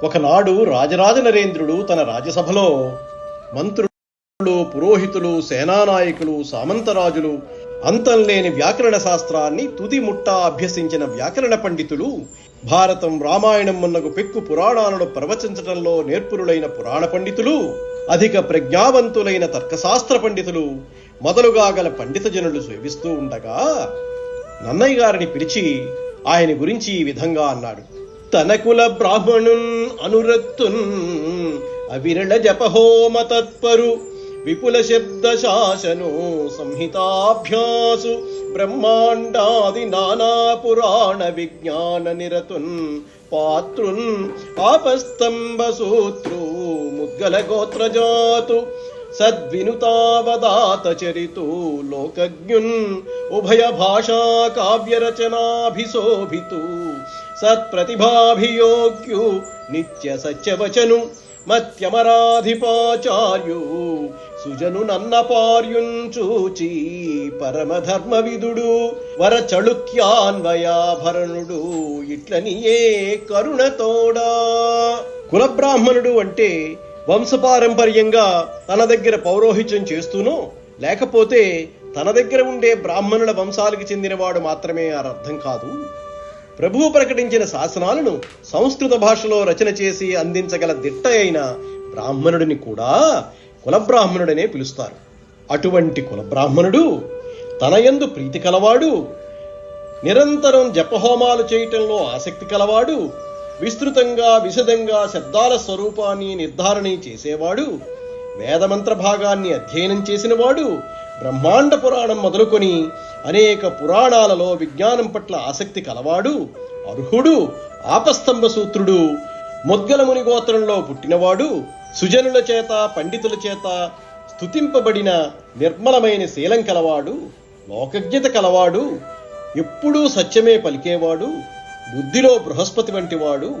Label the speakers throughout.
Speaker 1: ఒకనాడు రాజరాజ నరేంద్రుడు తన రాజసభలో మంత్రులు, పురోహితులు, సేనానాయకులు, సామంతరాజులు అంతంలేని వ్యాకరణ శాస్త్రాన్ని తుది ముట్టా అభ్యసించిన వ్యాకరణ పండితులు, భారతం, రామాయణం మున్నగు పెక్కు పురాణాలను ప్రవచించటంలో నేర్పురులైన పురాణ పండితులు, అధిక ప్రజ్ఞావంతులైన తర్కశాస్త్ర పండితులు మొదలుగా గల పండిత జనులు సేవిస్తూ ఉండగా నన్నయ్య గారిని పిలిచి ఆయన గురించి ఈ విధంగా అన్నాడు. తన కుల బ్రాహ్మణున్ అనురక్తున్ అవిరళ జపహోమ తత్పరు విపుల శబ్ద శాసనో సంహితాభ్యాసు బ్రహ్మాండాది నానా పురాణ విజ్ఞాన నిరతున్ పాత్రున్ ఆపస్తంభ సూత్రు ముద్గల గోత్రజాతు సద్వినుతావదాత చరితు లోకజ్ఞున్ ఉభయ భాషా కావ్యరచనాభిశోభితు సత్ప్రతిభాభియోగ్యు నిత్య సత్యవచను మత్యమరాధిపాచార్యు సుజను నన్నపార్యుంచూచి పరమధర్మ విదుడు వర చళుక్యాన్వయాభరణుడు ఇట్లనియే కరుణతోడా. కులబ్రాహ్మణుడు అంటే వంశపారంపర్యంగా తన దగ్గర పౌరోహిత్యం చేస్తూనో లేకపోతే తన దగ్గర ఉండే బ్రాహ్మణుల వంశాలకు చెందినవాడు మాత్రమే అర్థం కాదు. ప్రభువు ప్రకటించిన శాసనాలను సంస్కృత భాషలో రచన చేసి అందించగల దిట్ట అయిన బ్రాహ్మణుడిని కూడా కులబ్రాహ్మణుడనే పిలుస్తారు. అటువంటి కులబ్రాహ్మణుడు తనయందు ప్రీతి కలవాడు, నిరంతరం జపహోమాలు చేయటంలో ఆసక్తి కలవాడు, విస్తృతంగా విశదంగా శబ్దాల స్వరూపాన్ని నిర్ధారణ చేసేవాడు, వేదమంత్ర భాగాన్ని అధ్యయనం చేసినవాడు, బ్రహ్మాండ పురాణం మొదలుకొని అనేక పురాణాలలో విజ్ఞానం పట్ల ఆసక్తి కలవాడు, అర్హుడు, ఆపస్తంభ సూత్రుడు, ముద్గల ముని గోత్రంలో పుట్టినవాడు, సుజనుల చేత పండితుల చేత స్తుతింపబడిన నిర్మలమైన శీలం కలవాడు, లోకజ్ఞత కలవాడు, ఎప్పుడూ సత్యమే పలికేవాడు, బుద్ధిలో బృహస్పతి వంటివాడు,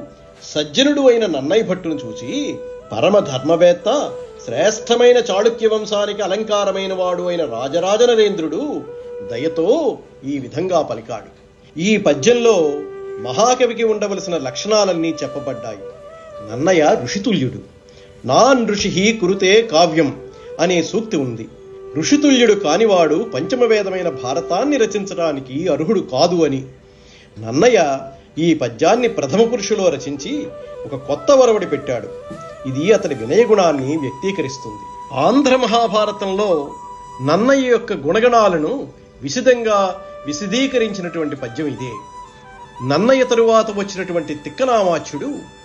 Speaker 1: సజ్జనుడు అయిన నన్నయ్య భట్టును చూచి పరమధర్మవేత్త, శ్రేష్టమైన చాళుక్య వంశానికి అలంకారమైన వాడు అయిన రాజరాజ నరేంద్రుడు దయతో ఈ విధంగా పలికాడు. ఈ పద్యంలో మహాకవికి ఉండవలసిన లక్షణాలన్నీ చెప్పబడ్డాయి. నన్నయ్య ఋషితుల్యుడు. నాన్ ఋషి కురుతే కావ్యం అనే సూక్తి ఉంది. ఋషితుల్యుడు కానివాడు పంచమవేదమైన భారతాన్ని రచించడానికి అర్హుడు కాదు అని. నన్నయ్య ఈ పద్యాన్ని ప్రథమ పురుషులో రచించి ఒక కొత్త వరవడి పెట్టాడు. ఇది అతని వినయగుణాన్ని వ్యక్తీకరిస్తుంది. ఆంధ్ర మహాభారతంలో నన్నయ్య యొక్క గుణగణాలను విశదంగా విశదీకరించినటువంటి పద్యం ఇదే. నన్నయ్య తరువాత వచ్చినటువంటి తిక్కనామాచ్యుడు